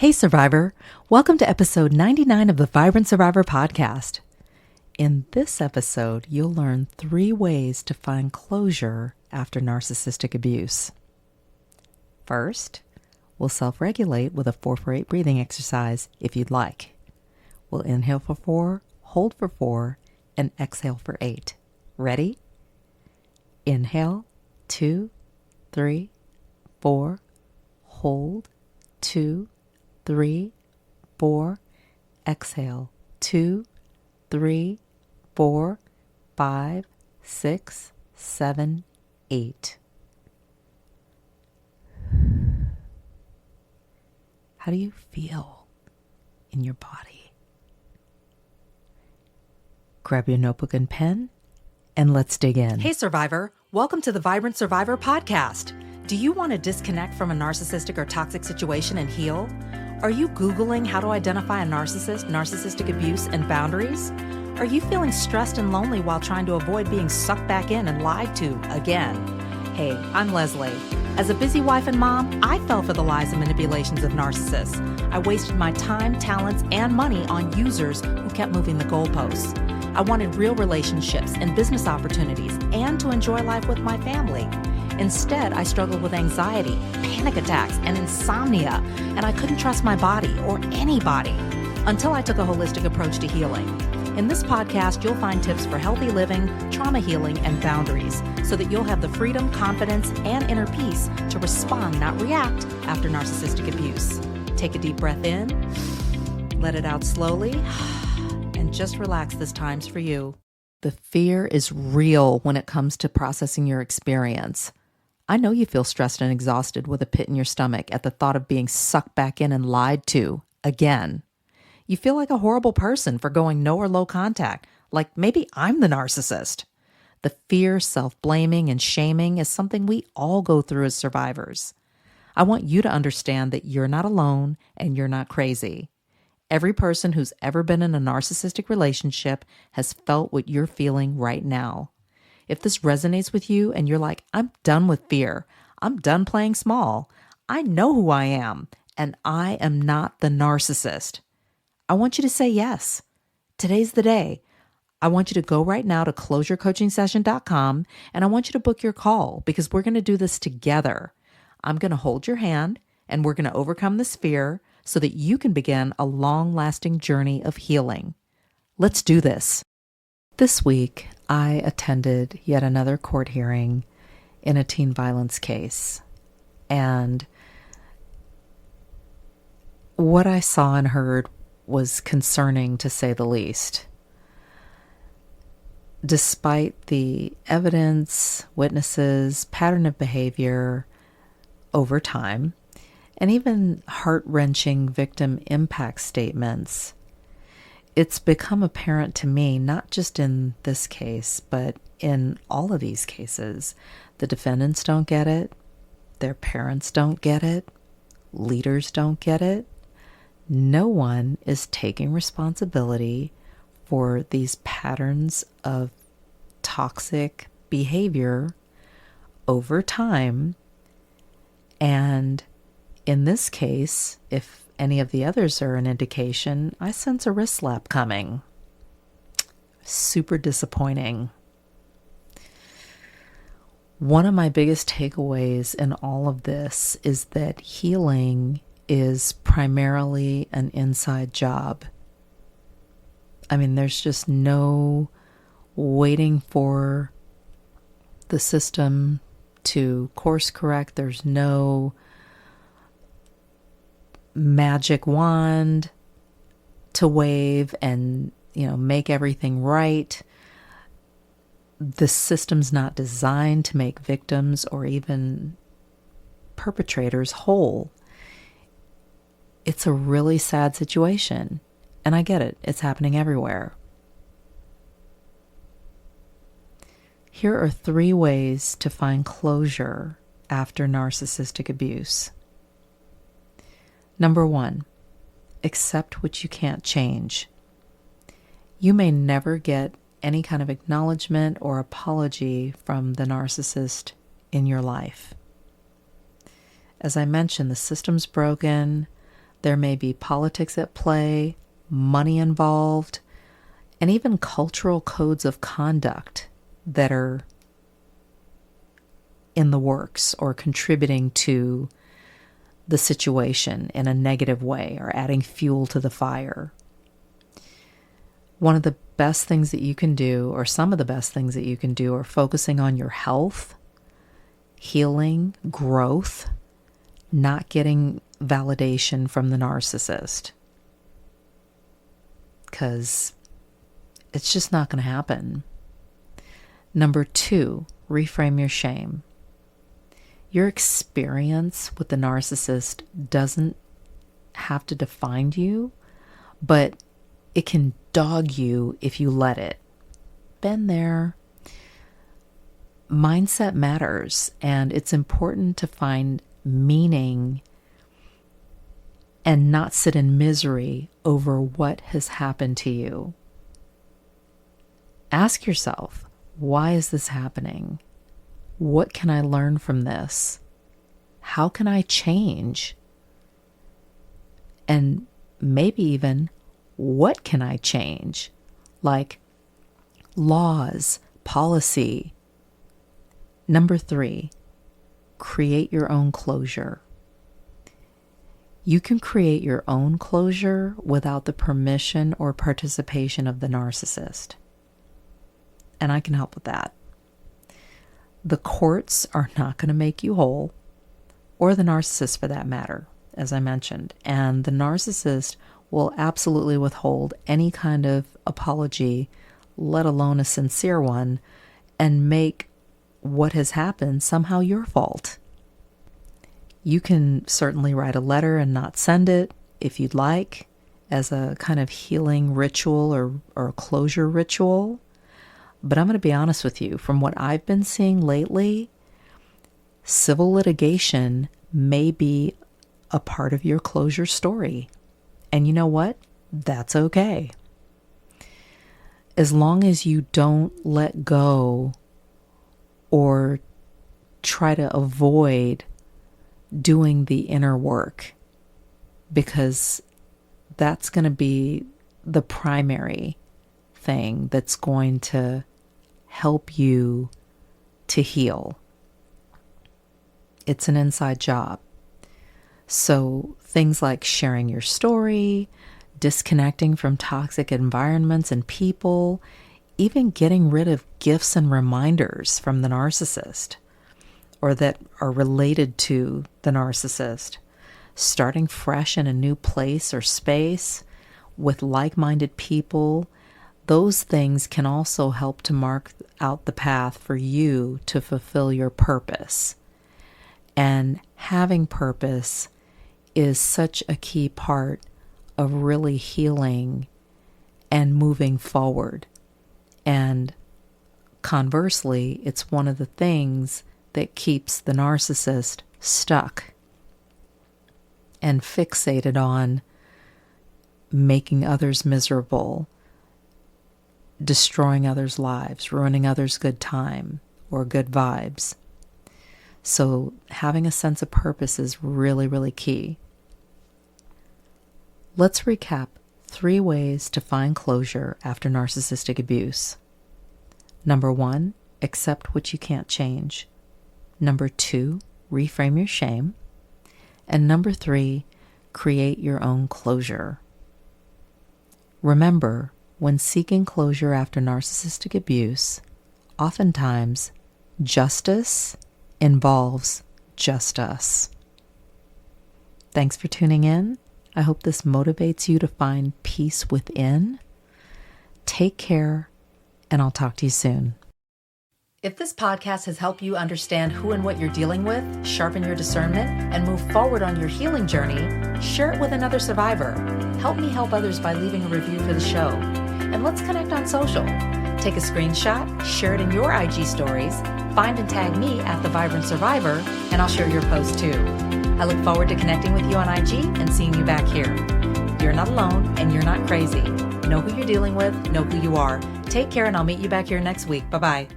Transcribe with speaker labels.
Speaker 1: Hey Survivor, welcome to episode 99 of the Vibrant Survivor podcast. In this episode, you'll learn 3 ways to find closure after narcissistic abuse. First, we'll self-regulate with a 4-for-8 breathing exercise if you'd like. We'll inhale for 4, hold for 4, and exhale for 8. Ready? Inhale, 2, 3, 4, hold, 2, 3, 4, exhale, 2, 3, 4, 5, 6, 7, 8. How do you feel in your body? Grab your notebook and pen, and let's dig in. Hey Survivor, welcome to the Vibrant Survivor podcast. Do you want to disconnect from a narcissistic or toxic situation and heal? Are you Googling how to identify a narcissist, narcissistic abuse, and boundaries? Are you feeling stressed and lonely while trying to avoid being sucked back in and lied to again? Hey, I'm Lesley. As a busy wife and mom, I fell for the lies and manipulations of narcissists. I wasted my time, talents, and money on users who kept moving the goalposts. I wanted real relationships and business opportunities and to enjoy life with my family. Instead, I struggled with anxiety, panic attacks, and insomnia, and I couldn't trust my body or anybody until I took a holistic approach to healing. In this podcast, you'll find tips for healthy living, trauma healing, and boundaries so that you'll have the freedom, confidence, and inner peace to respond, not react, after narcissistic abuse. Take a deep breath in, let it out slowly, and just relax. This time's for you. The fear is real when it comes to processing your experience. I know you feel stressed and exhausted with a pit in your stomach at the thought of being sucked back in and lied to again. You feel like a horrible person for going no or low contact, like maybe I'm the narcissist. The fear, self-blaming, and shaming is something we all go through as survivors. I want you to understand that you're not alone and you're not crazy. Every person who's ever been in a narcissistic relationship has felt what you're feeling right now. If this resonates with you and you're like, I'm done with fear, I'm done playing small, I know who I am, and I am not the narcissist, I want you to say yes. Today's the day. I want you to go right now to closurecoachingsession.com and I want you to book your call because we're going to do this together. I'm going to hold your hand and we're going to overcome this fear so that you can begin a long-lasting journey of healing. Let's do this. This week, I attended yet another court hearing in a teen violence case. And what I saw and heard was concerning, to say the least. Despite the evidence, witnesses, pattern of behavior over time, and even heart-wrenching victim impact statements, it's become apparent to me, not just in this case, but in all of these cases, the defendants don't get it, their parents don't get it, leaders don't get it. No one is taking responsibility for these patterns of toxic behavior over time. And in this case, if any of the others are an indication, I sense a wrist slap coming. Super disappointing. One of my biggest takeaways in all of this is that healing is primarily an inside job. I mean, there's just no waiting for the system to course correct. There's no magic wand to wave and, make everything right. The system's not designed to make victims or even perpetrators whole. It's a really sad situation, and I get it. It's happening everywhere. Here are 3 ways to find closure after narcissistic abuse. Number 1, accept what you can't change. You may never get any kind of acknowledgement or apology from the narcissist in your life. As I mentioned, the system's broken. There may be politics at play, money involved, and even cultural codes of conduct that are in the works or contributing to the situation in a negative way or adding fuel to the fire. One of the best things that you can do, or some of the best things that you can do, are focusing on your health, healing, growth, not getting validation from the narcissist. Because it's just not going to happen. Number 2, reframe your shame. Your experience with the narcissist doesn't have to define you, but it can dog you if you let it. Been there. Mindset matters, and it's important to find meaning and not sit in misery over what has happened to you. Ask yourself, why is this happening? What can I learn from this? How can I change? And maybe even, what can I change? Like laws, policy. Number 3, create your own closure. You can create your own closure without the permission or participation of the narcissist. And I can help with that. The courts are not going to make you whole, or the narcissist for that matter, as I mentioned. And the narcissist will absolutely withhold any kind of apology, let alone a sincere one, and make what has happened somehow your fault. You can certainly write a letter and not send it if you'd like, as a kind of healing ritual or closure ritual. But I'm going to be honest with you, from what I've been seeing lately, civil litigation may be a part of your closure story. And you know what? That's okay. As long as you don't let go or try to avoid doing the inner work, because that's going to be the primary thing that's going to help you to heal. It's an inside job. So things like sharing your story, disconnecting from toxic environments and people, even getting rid of gifts and reminders from the narcissist or that are related to the narcissist, starting fresh in a new place or space with like-minded people. Those things can also help to mark out the path for you to fulfill your purpose. And having purpose is such a key part of really healing and moving forward. And conversely, it's one of the things that keeps the narcissist stuck and fixated on making others miserable, destroying others' lives, ruining others' good time or good vibes. So having a sense of purpose is really, really key. Let's recap 3 ways to find closure after narcissistic abuse. Number 1, accept what you can't change. Number 2, reframe your shame. And number 3, create your own closure. Remember, when seeking closure after narcissistic abuse, oftentimes justice involves just us. Thanks for tuning in. I hope this motivates you to find peace within. Take care, and I'll talk to you soon. If this podcast has helped you understand who and what you're dealing with, sharpen your discernment, and move forward on your healing journey, share it with another survivor. Help me help others by leaving a review for the show. And let's connect on social. Take a screenshot, share it in your IG stories, find and tag me at The Vibrant Survivor, and I'll share your post too. I look forward to connecting with you on IG and seeing you back here. You're not alone and you're not crazy. Know who you're dealing with, know who you are. Take care, and I'll meet you back here next week. Bye-bye.